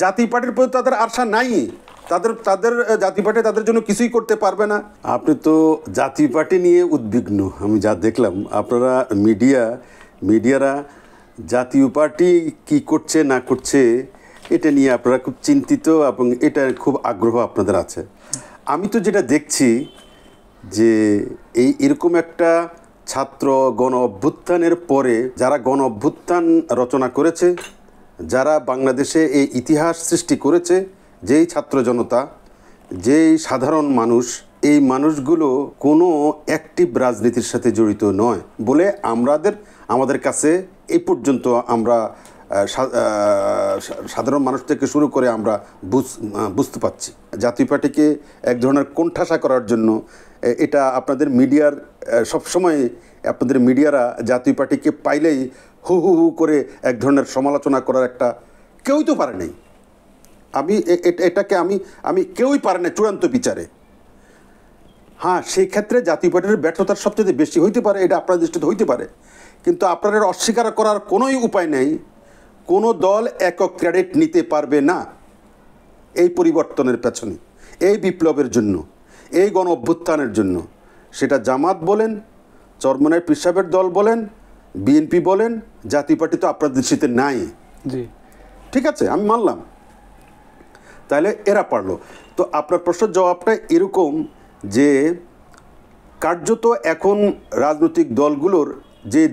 জাতীয় পার্টির প্রতি তাদের আশা নাই, তাদের জাতীয় পার্টি তাদের জন্য কিছুই করতে পারবে না। আপনি তো জাতীয় পার্টি নিয়ে উদ্বিগ্ন, আমি যা দেখলাম আপনারা মিডিয়ারা জাতীয় পার্টি কি করছে না করছে এটা নিয়ে আপনারা খুব চিন্তিত এবং এটা খুব আগ্রহ আপনাদের আছে। আমি তো যেটা দেখছি যে এরকম একটা ছাত্র গণ অভ্যুত্থানের পরে যারা গণ অভ্যুত্থান রচনা করেছে, যারা বাংলাদেশে এই ইতিহাস সৃষ্টি করেছে, যেই ছাত্র জনতা, যেই সাধারণ মানুষ, এই মানুষগুলো কোনো অ্যাক্টিভ রাজনীতির সাথে জড়িত নয় বলে আমাদের কাছে এই পর্যন্ত আমরা সাধারণ মানুষ থেকে শুরু করে আমরা বুঝতে পারছি। জাতীয় পার্টিকে এক ধরনের কোণঠাসা করার জন্য এটা আপনাদের মিডিয়ার সবসময় আপনাদের মিডিয়ারা জাতীয় পার্টিকে পাইলেই হু হু হু করে এক ধরনের সমালোচনা করার একটা কেউই তো পারে নাই। এটাকে আমি কেউই পারে না চূড়ান্ত বিচারে। হ্যাঁ, সেই ক্ষেত্রে জাতীয় পার্টির ব্যর্থতার সবচেয়ে বেশি হইতে পারে, এটা আপনার দৃষ্টিতে হইতে পারে, কিন্তু আপনাদের অস্বীকার করার কোনোই উপায় নেই। কোনো দল একক ক্রেডিট নিতে পারবে না এই পরিবর্তনের পেছনে, এই বিপ্লবের জন্য, এই গণ অভ্যুত্থানের জন্য। সেটা জামাত বলেন, চরমনাই পীর সাহেবের দল বলেন, বিএনপি বলেন, জাতীয় পার্টি তো আপনার দৃষ্টিতে নাই। জি, ঠিক আছে, আমি মানলাম, তাহলে এরা পারলো। তো আপনার প্রশ্নের জবাবটা এরকম যে কার্যত এখন রাজনৈতিক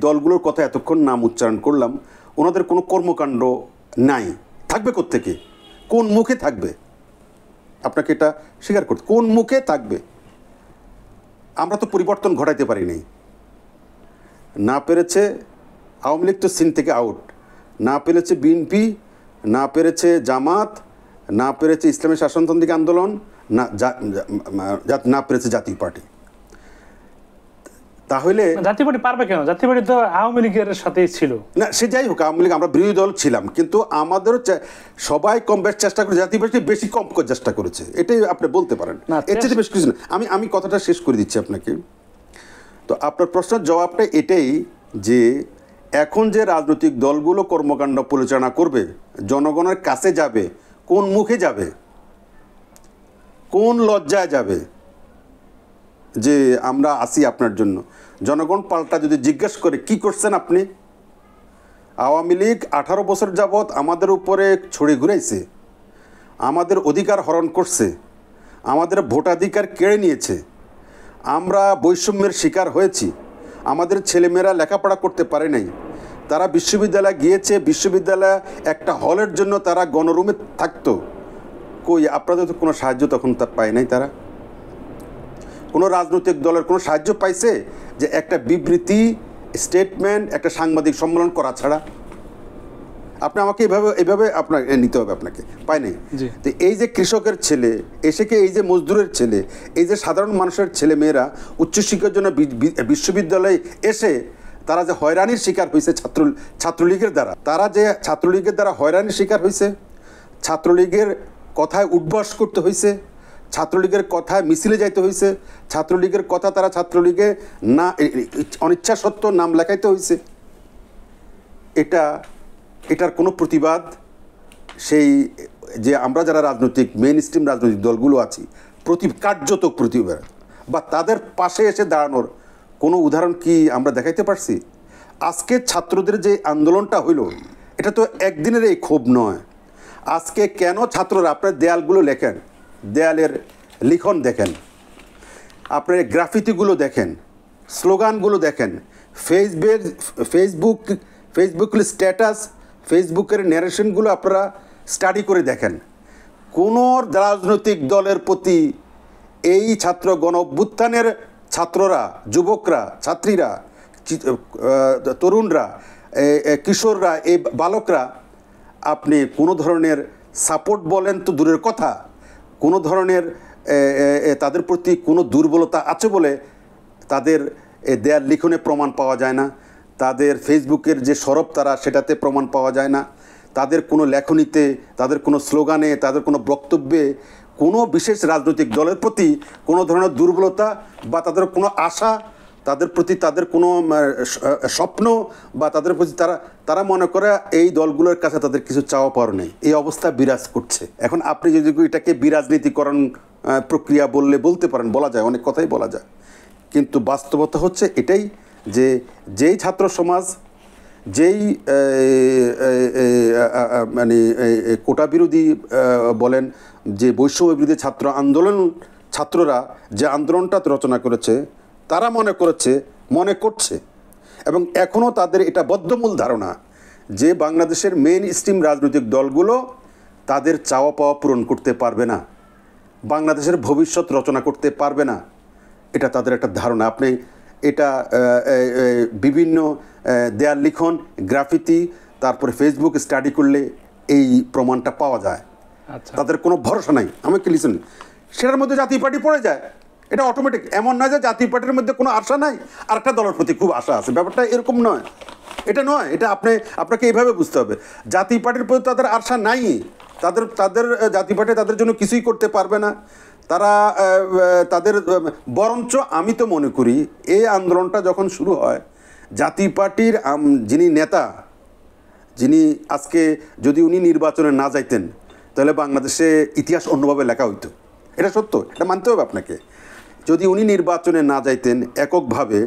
দলগুলোর কথা এতক্ষণ নাম উচ্চারণ করলাম, ওনাদের কোনো কর্মকাণ্ড নাই। থাকবে কোত্থেকে, কোন মুখে থাকবে? আপনাকে এটা স্বীকার করতে, কোন মুখে থাকবে? আমরা তো পরিবর্তন ঘটাইতে পারি নাই। না পেরেছে আওয়ামী লীগ, তো সিন থেকে আউট। না পেরেছে বিএনপি, না পেরেছে জামাত, না পেরেছে ইসলামী শাসনতান্ত্রিক আন্দোলন, না পেরেছে জাতীয় পার্টি। তাহলে জাতীয় পার্টি পারবে কেন? জাতীয় পার্টি তো আওয়ামী লীগের সাথেই ছিল। না, সে যাই হোক, আওয়ামী লীগ আমরা বিরোধী দল ছিলাম, কিন্তু আমাদেরও সবাই কম বেশ চেষ্টা করে, জাতীয় পার্টি বেশি কম চেষ্টা করেছে, এটাই আপনি বলতে পারেন। এর চেয়ে বেশ কিছু না। আমি কথাটা শেষ করে দিচ্ছি আপনাকে। তো আপনার প্রশ্নের জবাবটা এটাই যে এখন যে রাজনৈতিক দলগুলো কর্মকাণ্ড পরিচালনা করবে, জনগণের কাছে যাবে, কোন মুখে যাবে, কোন লজ্জায় যাবে যে আমরা আসি আপনার জন্য? জনগণ পাল্টা যদি জিজ্ঞেস করে কি করছেন আপনি? আওয়ামী লীগ 18 বছর যাবৎ আমাদের উপরে ছড়ে ঘুরাইছে, আমাদের অধিকার হরণ করছে, আমাদের ভোটাধিকার কেড়ে নিয়েছে, আমরা বৈষম্যের শিকার হয়েছি, আমাদের ছেলেমেয়েরা লেখাপড়া করতে পারে নাই, তারা বিশ্ববিদ্যালয়ে গিয়েছে, বিশ্ববিদ্যালয়ে একটা হলের জন্য তারা গণরুমে থাকতো। কই, আপনাদের তো কোনো সাহায্য তখন পায় নাই। তারা কোনো রাজনৈতিক দলের কোনো সাহায্য পাইছে যে একটা বিবৃতি, স্টেটমেন্ট, একটা সাংবাদিক সম্মেলন করা ছাড়া? আপনি আমাকে এইভাবে আপনার নিতে হবে, আপনাকে পায় নাই। তো এই যে কৃষকের ছেলে এসেকে, এই যে মজদুরের ছেলে, এই যে সাধারণ মানুষের ছেলে মেয়েরা উচ্চশিক্ষার জন্য বিশ্ববিদ্যালয়ে এসে তারা যে হয়রানির শিকার হয়েছে ছাত্রলীগের দ্বারা, তারা যে ছাত্রলীগের দ্বারা হয়রানির শিকার হয়েছে, ছাত্রলীগের কথায় উদ্বাস করতে হয়েছে, ছাত্রলীগের কথায় মিছিলে যাইতে হয়েছে, ছাত্রলীগের কথা তারা ছাত্রলীগে না অনিচ্ছা সত্ত্বেও নাম লেখাইতে হয়েছে, এটার কোনো প্রতিবাদ সেই যে আমরা যারা মেইন স্ট্রিম রাজনৈতিক দলগুলো আছি কার্যত প্রতিবাদ বা তাদের পাশে এসে দাঁড়ানোর কোনো উদাহরণ কি আমরা দেখাইতে পারছি? আজকে ছাত্রদের যে আন্দোলনটা হইল, এটা তো একদিনের এই ক্ষোভ নয়। আজকে কেন ছাত্ররা, আপনার দেয়ালগুলো লেখেন, দেয়ালের লিখন দেখেন, আপনার গ্রাফিতিগুলো দেখেন, স্লোগানগুলো দেখেন, ফেসবুকের স্ট্যাটাস, ফেসবুকের ন্যারেশনগুলো আপনারা স্টাডি করে দেখেন। কোনো রাজনৈতিক দলের প্রতি এই ছাত্র গণ অভ্যুত্থানের ছাত্ররা, যুবকরা, ছাত্রীরা, তরুণরা, কিশোররা, এই বালকরা আপনি কোনো ধরনের সাপোর্ট বলেন তো দূরের কথা, কোনো ধরনের তাদের প্রতি কোনো দুর্বলতা আছে বলে তাদের দেয়াল লিখনে প্রমাণ পাওয়া যায় না, তাদের ফেসবুকের যে সরব তারা সেটাতে প্রমাণ পাওয়া যায় না, তাদের কোনো লেখনীতে, তাদের কোনো স্লোগানে, তাদের কোনো বক্তব্যে কোনো বিশেষ রাজনৈতিক দলের প্রতি কোনো ধরনের দুর্বলতা বা তাদের কোনো আশা, তাদের প্রতি তাদের কোনো স্বপ্ন বা তাদের প্রতি তারা মনে করে এই দলগুলোর কাছে তাদের কিছু চাওয়া পাওয়ার নেই, এই অবস্থা বিরাজ করছে। এখন আপনি যদি এটাকে বিরাজনীতিকরণ প্রক্রিয়া বলতে পারেন, বলা যায়, অনেক কথাই বলা যায়, কিন্তু বাস্তবতা হচ্ছে এটাই যে যেই ছাত্র সমাজ, যেই মানে কোটা বিরোধী বলেন, যে বৈষম্য বিরোধী ছাত্র আন্দোলন, ছাত্ররা যে আন্দোলনটা রচনা করেছে, তারা মনে করছে এবং এখনও তাদের এটা বদ্ধমূল ধারণা যে বাংলাদেশের মেইন স্ট্রিম রাজনৈতিক দলগুলো তাদের চাওয়া পাওয়া পূরণ করতে পারবে না, বাংলাদেশের ভবিষ্যৎ রচনা করতে পারবে না। এটা তাদের একটা ধারণা। আপনি এটা বিভিন্ন দেয়াল লিখন, গ্রাফিতি, তারপরে ফেসবুক স্টাডি করলে এই প্রমাণটা পাওয়া যায়। আচ্ছা, তাদের কোনো ভরসা নাই। আমাকে লিসেন, সেটার মধ্যে জাতীয় পার্টি পড়ে যায়, এটা অটোমেটিক। এমন নয় যে জাতীয় পার্টির মধ্যে কোনো আশা নাই আর একটা দলের প্রতি খুব আশা আছে, ব্যাপারটা এরকম নয়, এটা নয়। এটা আপনাকে এইভাবে বুঝতে হবে, জাতীয় পার্টির প্রতি তাদের আশা নাই, তাদের জাতীয় পার্টি তাদের জন্য কিছুই করতে পারবে না। তারা তাদের বরঞ্চ আমি তো মনে করি এই আন্দোলনটা যখন শুরু হয়, জাতীয় পার্টির যিনি নেতা, যিনি আজকে যদি উনি নির্বাচনে না যাইতেন তাহলে বাংলাদেশে ইতিহাস অন্যভাবে লেখা হইতো, এটা সত্য, এটা মানতে হবে আপনাকে। যদি উনি নির্বাচনে না যাইতেন এককভাবে,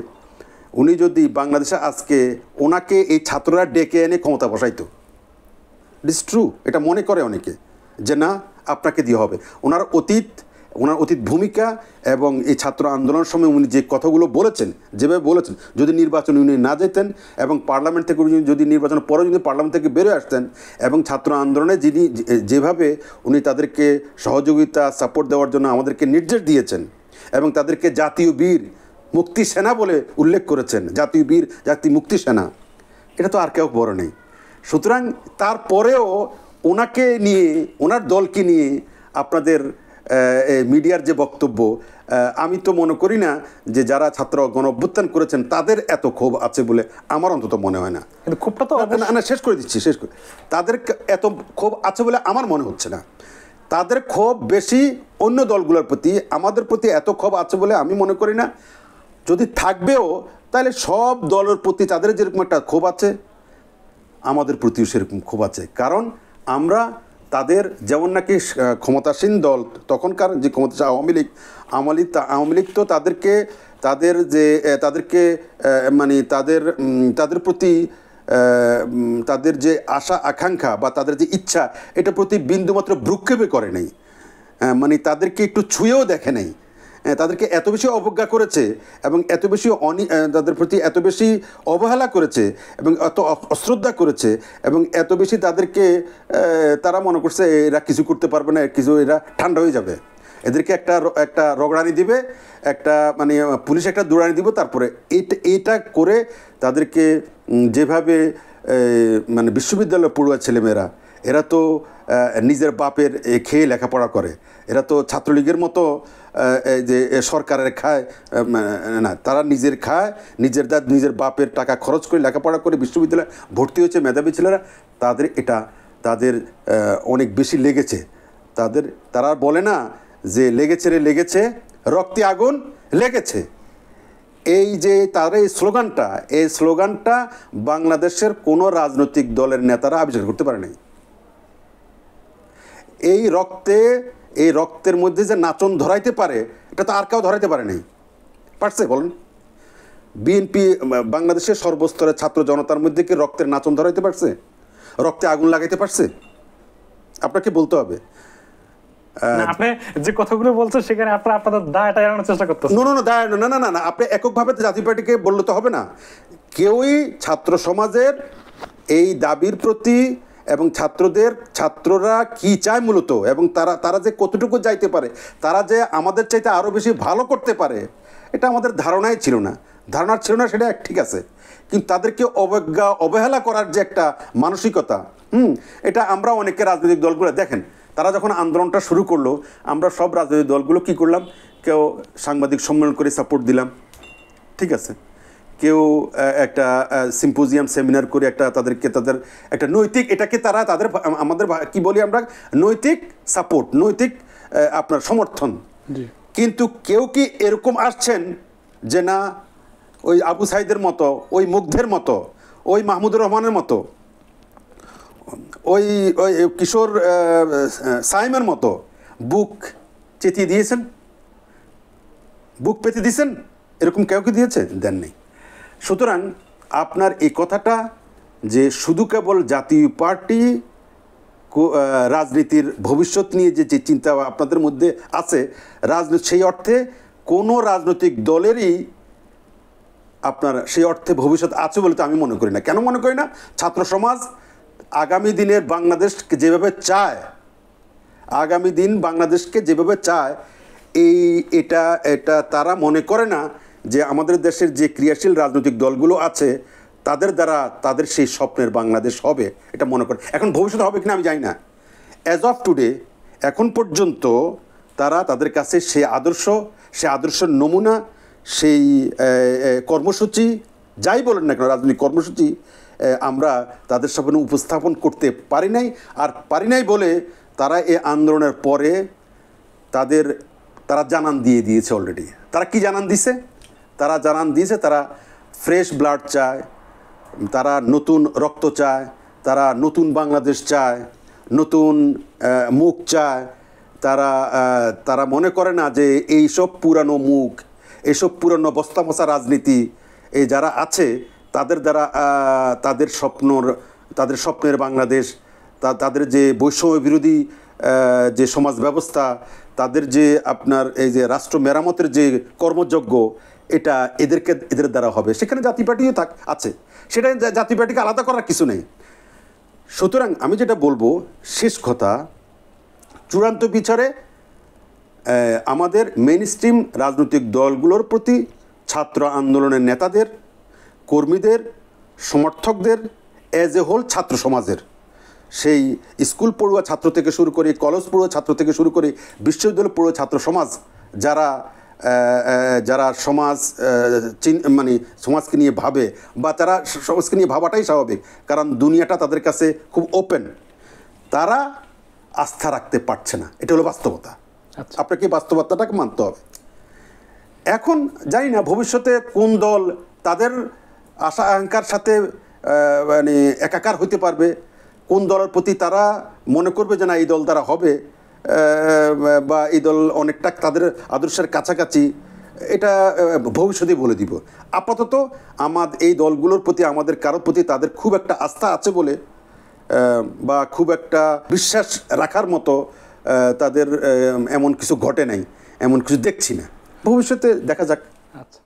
উনি যদি বাংলাদেশে আজকে ওনাকে এই ছাত্ররা ডেকে এনে ক্ষমতা বসাইতো, ইট ইজ ট্রু, এটা মনে করে অনেকে যে না আপনাকে দিয়ে হবে। ওনার অতীত ভূমিকা এবং এই ছাত্র আন্দোলনের সময় উনি যে কথাগুলো বলেছেন, যেভাবে বলেছেন, যদি নির্বাচনে উনি না যেতেন এবং পার্লামেন্ট থেকে যদি নির্বাচনের পরে যদি পার্লামেন্ট থেকে বেরোয় আসতেন এবং ছাত্র আন্দোলনে যেভাবে উনি তাদেরকে সহযোগিতা সাপোর্ট দেওয়ার জন্য আমাদেরকে নির্দেশ দিয়েছেন এবং তাদেরকে জাতীয় বীর মুক্তি সেনা বলে উল্লেখ করেছেন, জাতীয় বীর, জাতীয় মুক্তি সেনা, এটা তো আর কেউ বড় নেই। সুতরাং তারপরেও ওনাকে নিয়ে, ওনার দলকে নিয়ে আপনাদের মিডিয়ার যে বক্তব্য, আমি তো মনে করি না যে যারা ছাত্র গণ অভ্যুত্থান করেছেন তাদের এত ক্ষোভ আছে বলে আমার অন্তত মনে হয় না। কিন্তু ক্ষোভটা তো না, শেষ করে দিচ্ছি, তাদের এত ক্ষোভ আছে বলে আমার মনে হচ্ছে না। তাদের ক্ষোভ বেশি অন্য দলগুলোর প্রতি, আমাদের প্রতি এত ক্ষোভ আছে বলে আমি মনে করি না। যদি থাকবেও তাহলে সব দলের প্রতি তাদের যেরকম একটা ক্ষোভ আছে আমাদের প্রতিও সেরকম ক্ষোভ আছে। কারণ আমরা তাদের যেমন নাকি ক্ষমতাসীন দল তখনকার যে ক্ষমতাসীন আওয়ামী লীগ তো তাদেরকে মানে তাদের প্রতি তাদের যে আশা আকাঙ্ক্ষা বা তাদের যে ইচ্ছা, এটা প্রতি বিন্দুমাত্র ভ্রুক্ষেপে করে নাই, মানে তাদেরকে একটু ছুঁয়েও দেখে নাই। তাদেরকে এত বেশি অবজ্ঞা করেছে এবং এত বেশি তাদের প্রতি এত বেশি অবহেলা করেছে এবং এত অশ্রদ্ধা করেছে এবং এত বেশি তাদেরকে তারা মনে করছে এরা কিছু করতে পারবে না, এরা ঠান্ডা হয়ে যাবে, এদেরকে একটা রগড়ানি দিবে, একটা মানে পুলিশ একটা দৌড়ানি দিব, তারপরে এইটা করে তাদেরকে যেভাবে মানে বিশ্ববিদ্যালয়ে পড়ুয়া ছেলেমেয়েরা, এরা তো নিজের বাপের খেয়ে লেখাপড়া করে, এরা তো ছাত্রলীগের মতো যে সরকারের খায় না, তারা নিজের খায়, নিজের বাপের টাকা খরচ করে লেখাপড়া করে বিশ্ববিদ্যালয়ে ভর্তি হয়েছে মেধাবী ছেলেরা। তাদের অনেক বেশি লেগেছে। তারা বলে না যে লেগেছে রক্তে আগুন লেগেছে। এই যে তার এই স্লোগানটা বাংলাদেশের কোনো রাজনৈতিক দলের নেতারা আবিষ্কার করতে পারে নাই। এই রক্তের মধ্যে যে নাচন ধরাইতে পারে, এটা তো আর কেউ ধরাইতে পারে নাই। পারছে বলেন? বিএনপি বাংলাদেশের সর্বস্তরের ছাত্র জনতার মধ্যে কি রক্তের নাচন ধরাইতে পারছে? রক্তে আগুন লাগাইতে পারছে? আপনাকে বলতে হবে। আপনি যে কথাগুলো বলছেন সেখানে আপনাদের দায়টা এড়ানোর চেষ্টা করতেছেন। না, আপনি এককভাবে জাতীয় পার্টিকে বললে তো হবে না। কেউই ছাত্র সমাজের এই দাবির প্রতি এবং ছাত্ররা কি চায় মূলত, এবং তারা যে কতটুকু যাইতে পারে, তারা যে আমাদের চাইতে আরও বেশি ভালো করতে পারে, এটা আমাদের ধারণা ছিল না, সেটা ঠিক আছে। কিন্তু তাদেরকে অবহেলা করার যে একটা মানসিকতা, এটা আমরা অনেকে রাজনৈতিক দলগুলো দেখেন, তারা যখন আন্দোলনটা শুরু করলো, আমরা সব রাজনৈতিক দলগুলো কি করলাম, কেউ সাংবাদিক সম্মেলন করে সাপোর্ট দিলাম, ঠিক আছে, কেউ একটা সিম্পোজিয়াম সেমিনার করে তাদের একটা নৈতিক, এটাকে আমাদের কি বলি আমরা, নৈতিক সাপোর্ট, নৈতিক আপনার সমর্থন। কিন্তু কেউ কি এরকম আসছেন যে না ওই আবু সাইদের মতো, ওই মুগ্ধের মতো, ওই মাহমুদুর রহমানের মতো, ওই ওই কিশোর সাইমের মতো বুক চেতিয়ে দিয়েছেন? বুক পেতে দিয়েছেন? এরকম কেউ কি দিয়েছে? দেন নেই। সুতরাং আপনার এই কথাটা যে শুধু কেবল জাতীয় পার্টি রাজনীতির ভবিষ্যৎ নিয়ে যে চিন্তা আপনাদের মধ্যে আছে, সেই অর্থে কোনো রাজনৈতিক দলেরই আপনার সেই অর্থে ভবিষ্যৎ আছে বলে তো আমি মনে করি না। কেন মনে করি না? ছাত্র সমাজ আগামী দিনের বাংলাদেশকে যেভাবে চায়, আগামী দিন বাংলাদেশকে যেভাবে চায়, এটা তারা মনে করে না যে আমাদের দেশের যে ক্রিয়াশীল রাজনৈতিক দলগুলো আছে তাদের দ্বারা তাদের সেই স্বপ্নের বাংলাদেশ হবে, এটা মনে করে। এখন ভবিষ্যতে হবে কিনা আমি জানি না। অ্যাজ অফ টুডে, এখন পর্যন্ত তারা তাদের কাছে সেই আদর্শের নমুনা, সেই কর্মসূচি, যাই বলেন না কেন, রাজনৈতিক কর্মসূচি আমরা তাদের সামনে উপস্থাপন করতে পারি নাই। আর পারি নাই বলে তারা এই আন্দোলনের পরে তারা জানান দিয়ে দিয়েছে অলরেডি। তারা কি জানান দিছে? তারা জানান দিয়েছে তারা ফ্রেশ ব্লাড চায়, তারা নতুন রক্ত চায়, তারা নতুন বাংলাদেশ চায়, নতুন মুখ চায়। তারা মনে করে না যে এইসব পুরানো মুখ, এইসব পুরানো বস্তা মশা রাজনীতি এই যারা আছে তাদের দ্বারা তাদের স্বপ্নের বাংলাদেশ, তাদের যে বৈষম্য বিরোধী যে সমাজ ব্যবস্থা, তাদের যে আপনার এই যে রাষ্ট্র মেরামতের যে কর্মযজ্ঞ, এটা এদের দ্বারা হবে। সেখানে জাতীয় পার্টিও আছে, সেটা জাতীয় পার্টিকে আলাদা করার কিছু নেই। সুতরাং আমি যেটা বলবো, শেষ কথা, চূড়ান্ত বিচারে আমাদের মেইন স্ট্রিম রাজনৈতিক দলগুলোর প্রতি, ছাত্র আন্দোলনের নেতাদের, কর্মীদের, সমর্থকদের, অ্যাজ এ হোল ছাত্র সমাজের, সেই স্কুল পড়ুয়া ছাত্র থেকে শুরু করে, কলেজ পড়ুয়া ছাত্র থেকে শুরু করে বিশ্ববিদ্যালয় পড়ুয়া ছাত্র সমাজ, যারা মানে সমাজকে নিয়ে ভাবে, বা তারা সমাজকে নিয়ে ভাবাটাই স্বাভাবিক, কারণ দুনিয়াটা তাদের কাছে খুব ওপেন, তারা আস্থা রাখতে পারছে না। এটা হলো বাস্তবতা। আপনাকে বাস্তবতাটাকে মানতে হবে। এখন জানি না ভবিষ্যতে কোন দল তাদের আশা আকাঙ্ক্ষার সাথে মানে একাকার হতে পারবে, কোন দলের প্রতি তারা মনে করবে যে না এই দল দ্বারা হবে, বা এই দল অনেকটা তাদের আদর্শের কাছাকাছি, এটা ভবিষ্যতেই বলে দিব। আপাতত এই দলগুলোর প্রতি আমাদের কারোর প্রতি তাদের খুব একটা আস্থা আছে বলে, বা খুব একটা বিশ্বাস রাখার মতো তাদের এমন কিছু ঘটে নাই, এমন কিছু দেখছি না। ভবিষ্যতে দেখা যাক। আচ্ছা।